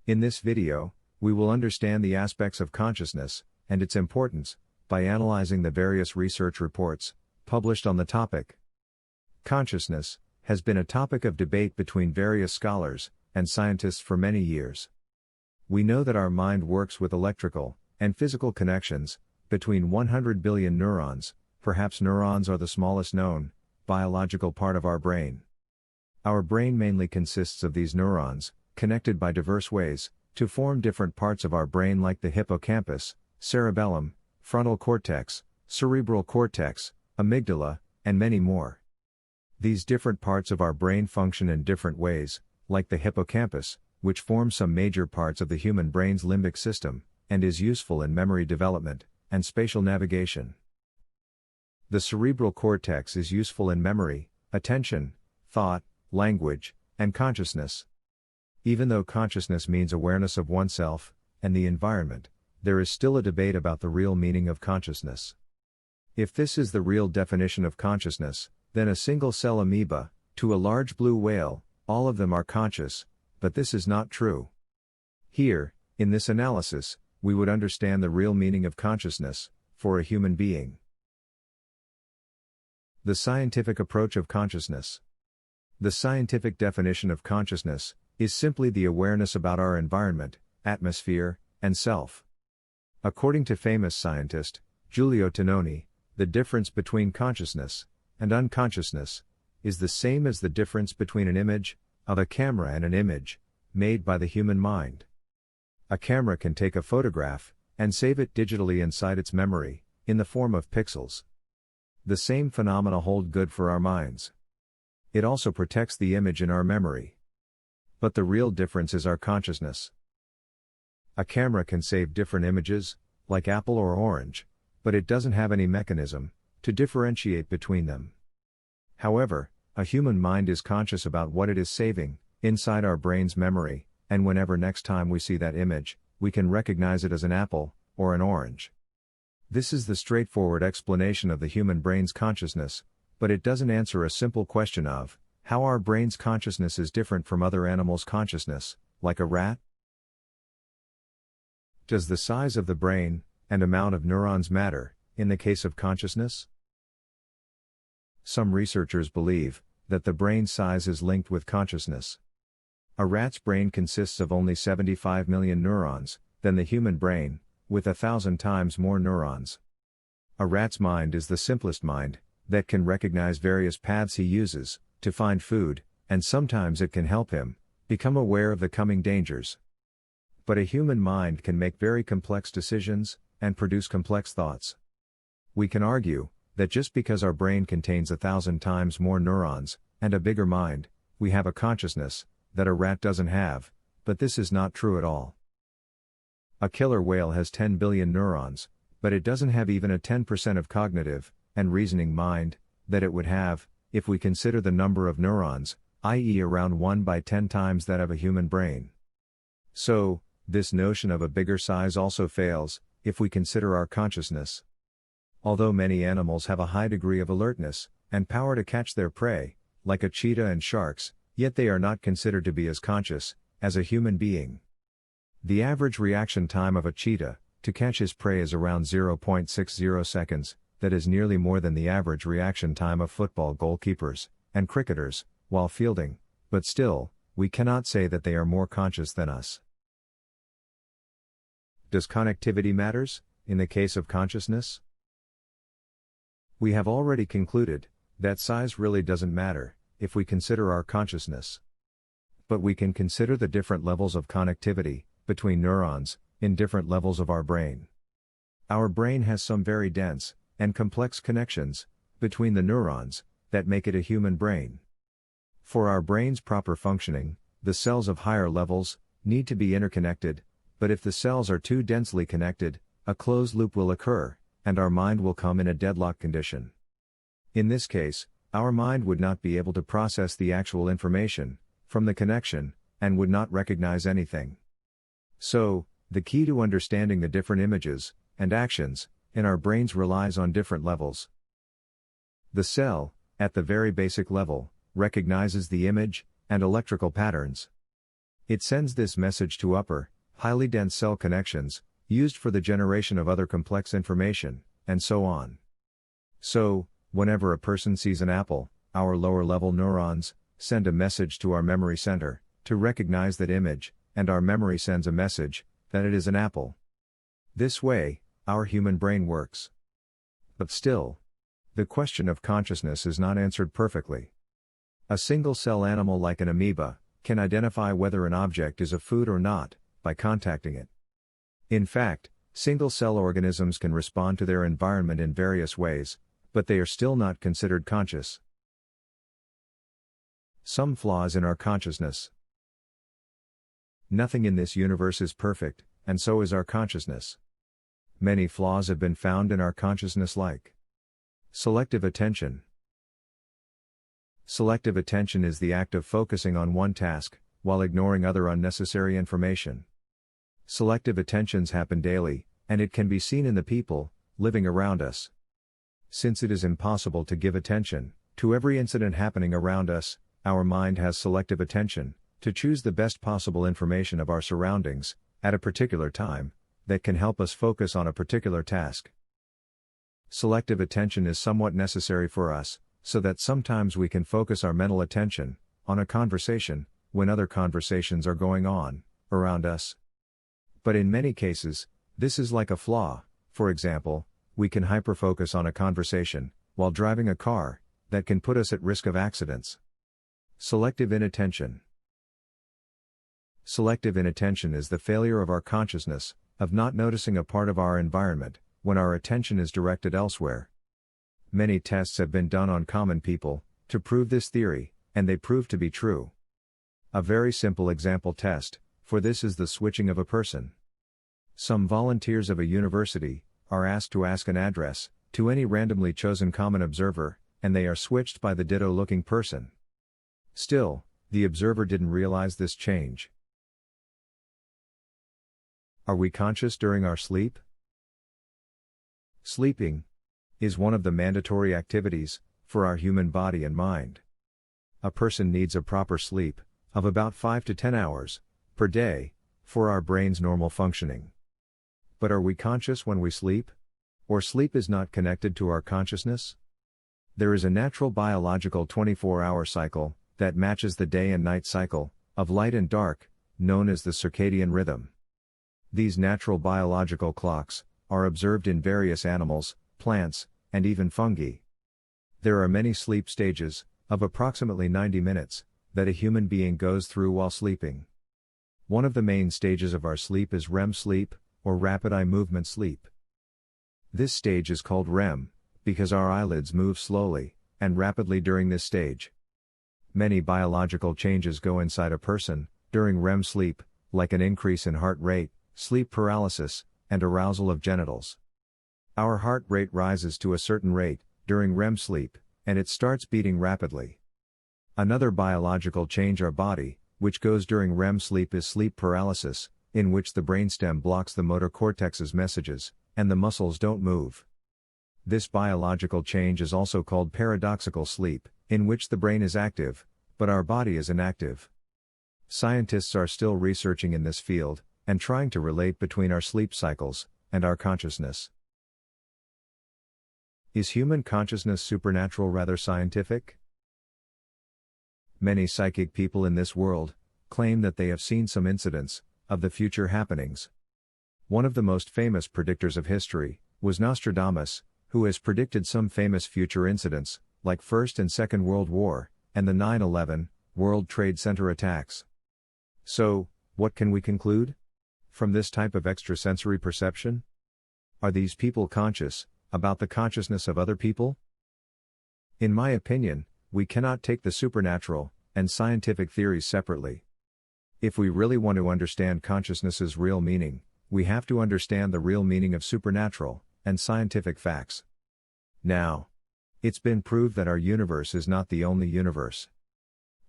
In this video, we will understand the aspects of consciousness, and its importance, by analyzing the various research reports published on the topic. Consciousness has been a topic of debate between various scholars and scientists for many years. We know that our mind works with electrical and physical connections between 100 billion neurons. Perhaps neurons are the smallest known biological part of our brain. Our brain mainly consists of these neurons, connected by diverse ways, to form different parts of our brain like the hippocampus, cerebellum, frontal cortex, cerebral cortex, amygdala, and many more. These different parts of our brain function in different ways, like the hippocampus, which forms some major parts of the human brain's limbic system, and is useful in memory development and spatial navigation. The cerebral cortex is useful in memory, attention, thought, language, and consciousness. Even though consciousness means awareness of oneself and the environment, there is still a debate about the real meaning of consciousness. If this is the real definition of consciousness, then a single-cell amoeba, to a large blue whale, all of them are conscious, but this is not true. Here, in this analysis, we would understand the real meaning of consciousness for a human being. The scientific approach of consciousness. The scientific definition of consciousness is simply the awareness about our environment, atmosphere, and self. According to famous scientist Giulio Tononi, the difference between consciousness and unconsciousness is the same as the difference between an image of a camera and an image made by the human mind. A camera can take a photograph and save it digitally inside its memory, in the form of pixels. The same phenomena hold good for our minds. It also protects the image in our memory. But the real difference is our consciousness. A camera can save different images, like apple or orange, but it doesn't have any mechanism to differentiate between them. However, a human mind is conscious about what it is saving inside our brain's memory, and whenever next time we see that image, we can recognize it as an apple or an orange. This is the straightforward explanation of the human brain's consciousness, but it doesn't answer a simple question of how our brain's consciousness is different from other animals' consciousness, like a rat. Does the size of the brain and amount of neurons matter in the case of consciousness? Some researchers believe that the brain size is linked with consciousness. A rat's brain consists of only 75 million neurons than the human brain, with 1,000 times more neurons. A rat's mind is the simplest mind that can recognize various paths he uses to find food, and sometimes it can help him become aware of the coming dangers. But a human mind can make very complex decisions and produce complex thoughts. We can argue that just because our brain contains 1,000 times more neurons and a bigger mind, we have a consciousness that a rat doesn't have, but this is not true at all. A killer whale has 10 billion neurons, but it doesn't have even a 10% of cognitive and reasoning mind that it would have if we consider the number of neurons, i.e. around 1 by 10 times that of a human brain. So, this notion of a bigger size also fails if we consider our consciousness. Although many animals have a high degree of alertness and power to catch their prey, like a cheetah and sharks, yet they are not considered to be as conscious as a human being. The average reaction time of a cheetah to catch his prey is around 0.60 seconds, that is nearly more than the average reaction time of football goalkeepers and cricketers while fielding, but still, we cannot say that they are more conscious than us. Does connectivity matters in the case of consciousness? We have already concluded that size really doesn't matter if we consider our consciousness. But we can consider the different levels of connectivity between neurons in different levels of our brain. Our brain has some very dense and complex connections between the neurons that make it a human brain. For our brain's proper functioning, the cells of higher levels need to be interconnected, but if the cells are too densely connected, a closed loop will occur, and our mind will come in a deadlock condition. In this case, our mind would not be able to process the actual information from the connection, and would not recognize anything. So, the key to understanding the different images and actions in our brains relies on different levels. The cell, at the very basic level, recognizes the image and electrical patterns. It sends this message to upper, highly dense cell connections, used for the generation of other complex information, and so on. So, whenever a person sees an apple, our lower level neurons send a message to our memory center to recognize that image, and our memory sends a message that it is an apple. This way, our human brain works. But still, the question of consciousness is not answered perfectly. A single-cell animal like an amoeba can identify whether an object is a food or not by contacting it. In fact, single-cell organisms can respond to their environment in various ways, but they are still not considered conscious. Some flaws in our consciousness. Nothing in this universe is perfect, and so is our consciousness. Many flaws have been found in our consciousness, like selective attention. Selective attention is the act of focusing on one task, while ignoring other unnecessary information. Selective attentions happen daily, and it can be seen in the people living around us. Since it is impossible to give attention to every incident happening around us, our mind has selective attention to choose the best possible information of our surroundings at a particular time that can help us focus on a particular task. Selective attention is somewhat necessary for us, so that sometimes we can focus our mental attention on a conversation when other conversations are going on around us. But in many cases, this is like a flaw. For example, we can hyperfocus on a conversation while driving a car that can put us at risk of accidents. Selective inattention. Selective inattention is the failure of our consciousness of not noticing a part of our environment when our attention is directed elsewhere. Many tests have been done on common people to prove this theory, and they prove to be true. A very simple example test for this is the switching of a person. Some volunteers of a university are asked to ask an address to any randomly chosen common observer, and they are switched by the ditto-looking person. Still, the observer didn't realize this change. Are we conscious during our sleep? Sleeping is one of the mandatory activities for our human body and mind. A person needs a proper sleep of about 5 to 10 hours per day for our brain's normal functioning. But are we conscious when we sleep? Or sleep is not connected to our consciousness? There is a natural biological 24-hour cycle that matches the day and night cycle of light and dark, known as the circadian rhythm. These natural biological clocks are observed in various animals, plants, and even fungi. There are many sleep stages of approximately 90 minutes that a human being goes through while sleeping. One of the main stages of our sleep is Rem sleep, or rapid eye movement sleep. This stage is called Rem because our eyelids move slowly and rapidly during this stage. Many biological changes go inside a person during Rem sleep, like an increase in heart rate, sleep paralysis, and arousal of genitals. Our heart rate rises to a certain rate during Rem sleep, and it starts beating rapidly. Another biological change our body, which goes during Rem sleep, is sleep paralysis, in which the brainstem blocks the motor cortex's messages, and the muscles don't move. This biological change is also called paradoxical sleep, in which the brain is active, but our body is inactive. Scientists are still researching in this field, and trying to relate between our sleep cycles and our consciousness. Is human consciousness supernatural, rather scientific? Many psychic people in this world claim that they have seen some incidents of the future happenings. One of the most famous predictors of history was Nostradamus, who has predicted some famous future incidents, like First and Second World War, and the 9/11 World Trade Center attacks. So, what can we conclude from this type of extrasensory perception? Are these people conscious about the consciousness of other people? In my opinion, we cannot take the supernatural and scientific theories separately. If we really want to understand consciousness's real meaning, we have to understand the real meaning of supernatural and scientific facts. Now, it's been proved that our universe is not the only universe.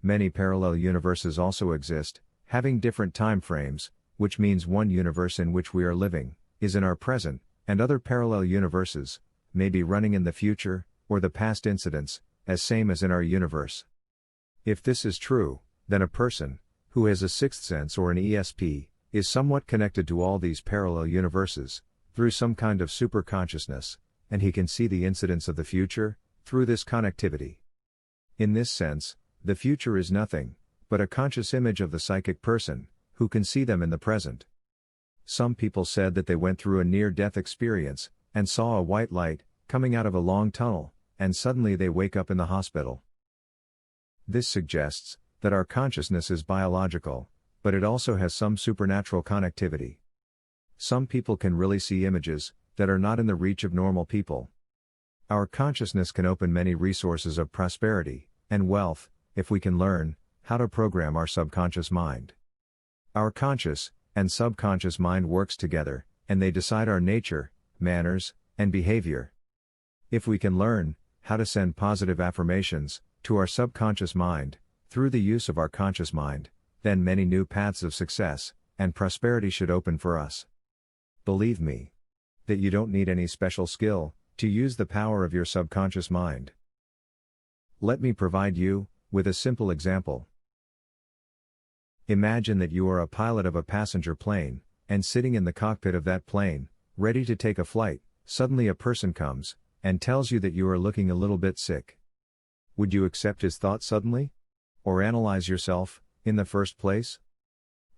Many parallel universes also exist, having different time frames, which means one universe in which we are living is in our present, and other parallel universes may be running in the future or the past incidents, as same as in our universe. If this is true, then a person who has a sixth sense or an ESP, is somewhat connected to all these parallel universes, through some kind of superconsciousness, and he can see the incidents of the future, through this connectivity. In this sense, the future is nothing but a conscious image of the psychic person, who can see them in the present. Some people said that they went through a near-death experience, and saw a white light, coming out of a long tunnel, and suddenly they wake up in the hospital. This suggests that our consciousness is biological, but it also has some supernatural connectivity. Some people can really see images that are not in the reach of normal people. Our consciousness can open many resources of prosperity and wealth if we can learn how to program our subconscious mind. Our conscious and subconscious mind works together, and they decide our nature, manners, and behavior. If we can learn how to send positive affirmations to our subconscious mind through the use of our conscious mind, then many new paths of success and prosperity should open for us. Believe me that you don't need any special skill to use the power of your subconscious mind. Let me provide you with a simple example. Imagine that you are a pilot of a passenger plane, and sitting in the cockpit of that plane, ready to take a flight, suddenly a person comes and tells you that you are looking a little bit sick. Would you accept his thought suddenly? Or analyze yourself in the first place?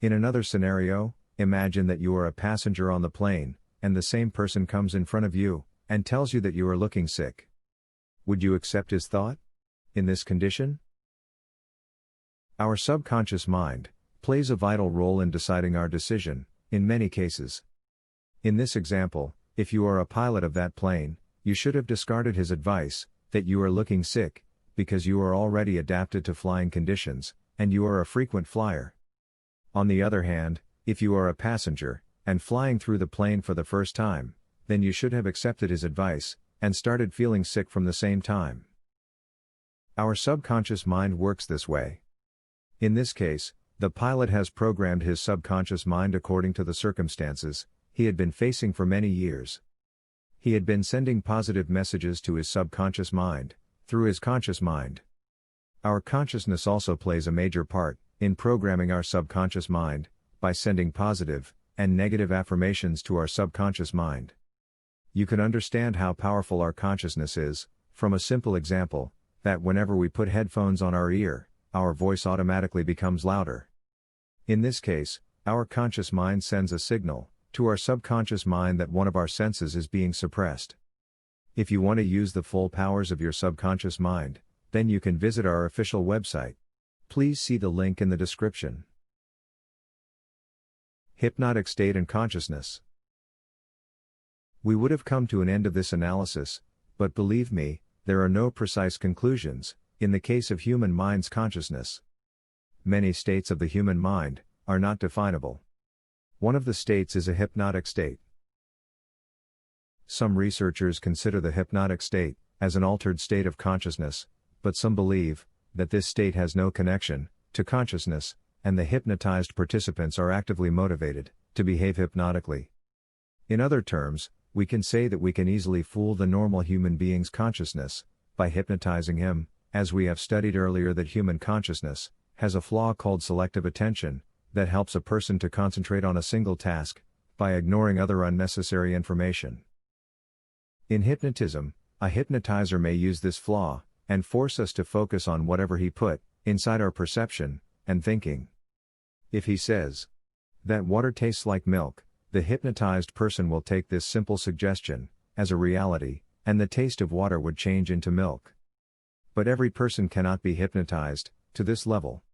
In another scenario, imagine that you are a passenger on the plane, and the same person comes in front of you and tells you that you are looking sick. Would you accept his thought? In this condition? Our subconscious mind plays a vital role in deciding our decision, in many cases. In this example, if you are a pilot of that plane, you should have discarded his advice that you are looking sick, because you are already adapted to flying conditions, and you are a frequent flyer. On the other hand, if you are a passenger, and flying through the plane for the first time, then you should have accepted his advice, and started feeling sick from the same time. Our subconscious mind works this way. In this case, the pilot has programmed his subconscious mind according to the circumstances he had been facing for many years. He had been sending positive messages to his subconscious mind through his conscious mind. Our consciousness also plays a major part in programming our subconscious mind by sending positive and negative affirmations to our subconscious mind. You can understand how powerful our consciousness is from a simple example, that whenever we put headphones on our ear, our voice automatically becomes louder. In this case, our conscious mind sends a signal to our subconscious mind that one of our senses is being suppressed. If you want to use the full powers of your subconscious mind, then you can visit our official website. Please see the link in the description. Hypnotic State and Consciousness. We would have come to an end of this analysis, but believe me, there are no precise conclusions in the case of human mind's consciousness. Many states of the human mind are not definable. One of the states is a hypnotic state. Some researchers consider the hypnotic state as an altered state of consciousness, but some believe that this state has no connection to consciousness, and the hypnotized participants are actively motivated to behave hypnotically. In other terms, we can say that we can easily fool the normal human being's consciousness by hypnotizing him, as we have studied earlier that human consciousness has a flaw called selective attention that helps a person to concentrate on a single task by ignoring other unnecessary information. In hypnotism, a hypnotizer may use this flaw and force us to focus on whatever he put inside our perception and thinking. If he says that water tastes like milk, the hypnotized person will take this simple suggestion as a reality, and the taste of water would change into milk. But every person cannot be hypnotized to this level.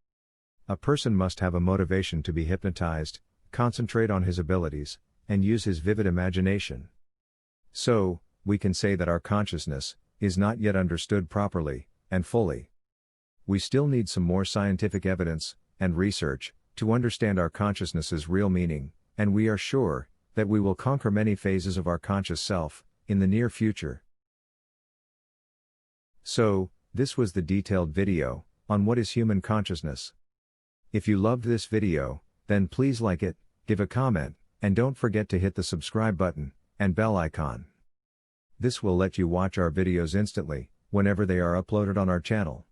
A person must have a motivation to be hypnotized, concentrate on his abilities, and use his vivid imagination. So, we can say that our consciousness is not yet understood properly and fully. We still need some more scientific evidence and research to understand our consciousness's real meaning, and we are sure that we will conquer many phases of our conscious self in the near future. So, this was the detailed video on what is human consciousness. If you loved this video, then please like it, give a comment, and don't forget to hit the subscribe button and bell icon. This will let you watch our videos instantly whenever they are uploaded on our channel.